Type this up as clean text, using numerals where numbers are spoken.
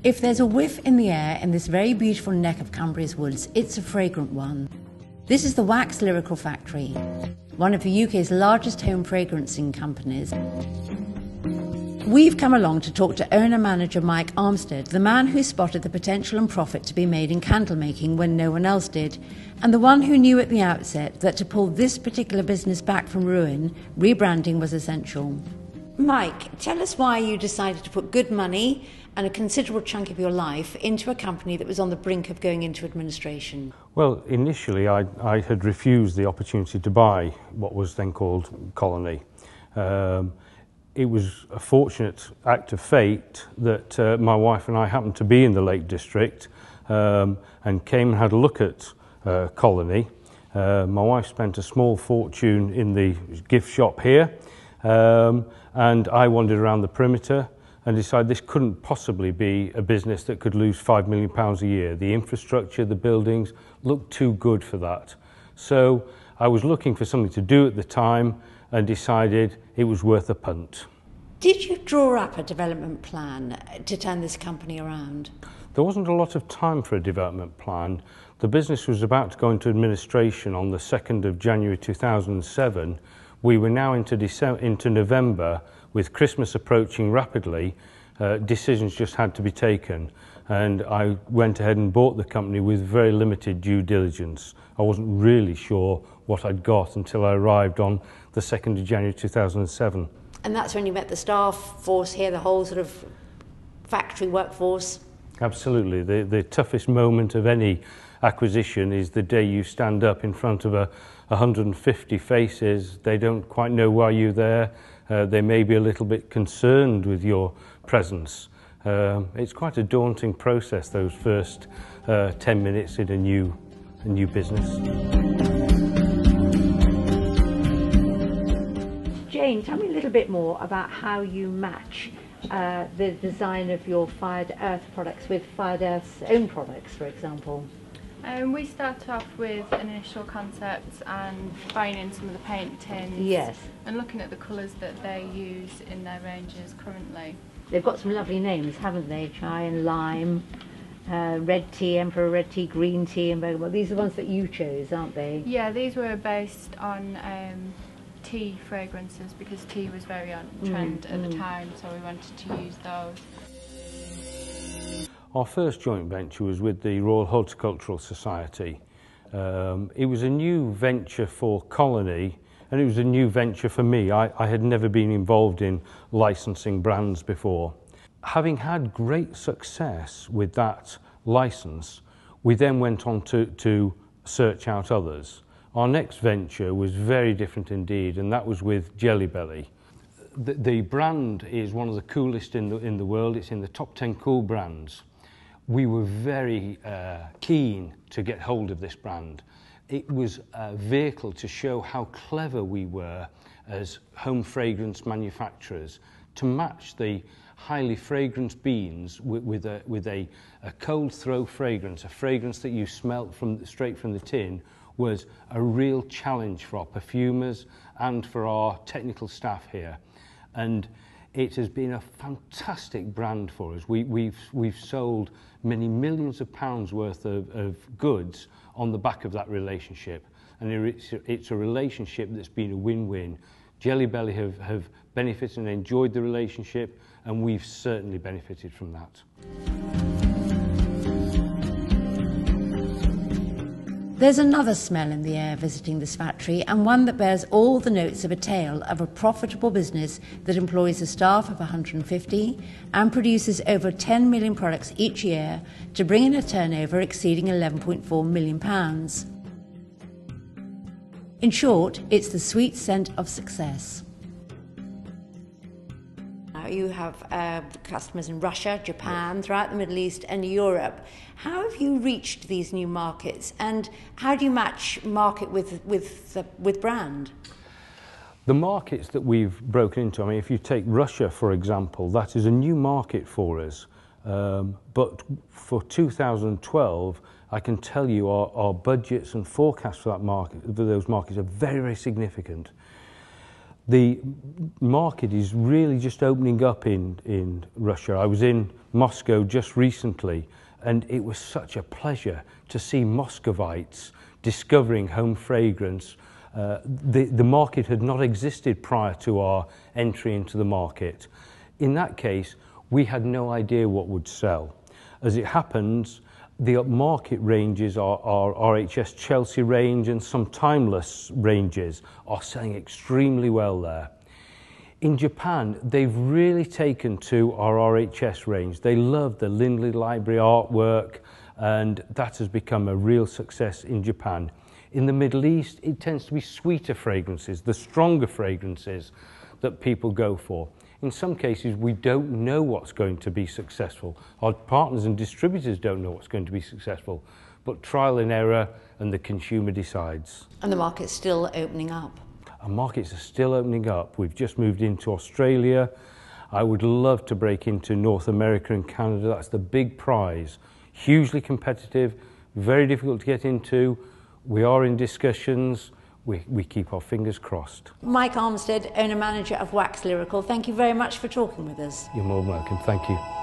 If there's a whiff in the air in this very beautiful neck of Cumbria's woods, it's a fragrant one. This is the Wax Lyrical factory, one of the UK's largest home fragrancing companies. We've come along to talk to owner-manager Mike Armstead, the man who spotted the potential and profit to be made in candle making when no one else did, and the one who knew at the outset that to pull this particular business back from ruin, rebranding was essential. Mike, tell us why you decided to put good money and a considerable chunk of your life into a company that was on the brink of going into administration. Well, initially I had refused the opportunity to buy what was then called Colony. It was a fortunate act of fate that my wife and I happened to be in the Lake District and came and had a look at Colony. My wife spent a small fortune in the gift shop here, and I wandered around the perimeter and decided this couldn't possibly be a business that could lose £5 million a year. The infrastructure, the buildings looked too good for that. So I was looking for something to do at the time and decided it was worth a punt. Did you draw up a development plan to turn this company around? There wasn't a lot of time for a development plan. The business was about to go into administration on the 2nd of January 2007. We were now into November, with Christmas approaching rapidly. Decisions just had to be taken, and I went ahead and bought the company with very limited due diligence. I wasn't really sure what I'd got until I arrived on the 2nd of January 2007. And that's when you met the staff force here, the whole sort of factory workforce? Absolutely. The toughest moment of any acquisition is the day you stand up in front of 150 faces. They don't quite know why you're there. They may be a little bit concerned with your presence. It's quite a daunting process, those first 10 minutes in a new business. Jane, tell me a little bit more about how you match the design of your Fired Earth products with Fired Earth's own products, for example. We start off with an initial concept and buying in some of the paint tins. Yes. And looking at the colours that they use in their ranges currently. They've got some lovely names, haven't they? Chai and lime, red tea, emperor red tea, green tea, and bergamot. These are the ones that you chose, aren't they? Yeah, these were based on tea fragrances because tea was very on trend at the time, so we wanted to use those. Our first joint venture was with the Royal Horticultural Society. It was a new venture for Colony, and it was a new venture for me. I had never been involved in licensing brands before. Having had great success with that license, we then went on to search out others. Our next venture was very different indeed, and that was with Jelly Belly. The brand is one of the coolest in the world. It's in the top 10 cool brands. We were very keen to get hold of this brand. It was a vehicle to show how clever we were as home fragrance manufacturers to match the highly fragranced beans with a cold throw fragrance, a fragrance that you smelt straight from the tin, was a real challenge for our perfumers and for our technical staff here. And it has been a fantastic brand for us. We've sold many millions of pounds worth of goods on the back of that relationship. And it's a relationship that's been a win-win. Jelly Belly have benefited and enjoyed the relationship, and we've certainly benefited from that. There's another smell in the air visiting this factory, and one that bears all the notes of a tale of a profitable business that employs a staff of 150 and produces over 10 million products each year to bring in a turnover exceeding £11.4 million. In short, it's the sweet scent of success. You have customers in Russia, Japan, throughout the Middle East and Europe. How have you reached these new markets, and how do you match market with brand? The markets that we've broken into, I mean, if you take Russia, for example, that is a new market for us. But for 2012, I can tell you our budgets and forecasts for that market, for those markets, are very, very significant. The market is really just opening up in Russia. I was in Moscow just recently, and it was such a pleasure to see Muscovites discovering home fragrance. The market had not existed prior to our entry into the market. In that case, we had no idea what would sell. As it happens, the market ranges, our RHS Chelsea range and some timeless ranges are selling extremely well there. In Japan, they've really taken to our RHS range. They love the Lindley Library artwork, and that has become a real success in Japan. In the Middle East, it tends to be sweeter fragrances, the stronger fragrances that people go for. In some cases, we don't know what's going to be successful. Our partners and distributors don't know what's going to be successful, but trial and error, and the consumer decides. And the market's still opening up. Our markets are still opening up. We've just moved into Australia. I would love to break into North America and Canada. That's the big prize. Hugely competitive, very difficult to get into. We are in discussions. We keep our fingers crossed. Mike Armstead, owner-manager of Wax Lyrical, thank you very much for talking with us. You're more than welcome. Thank you.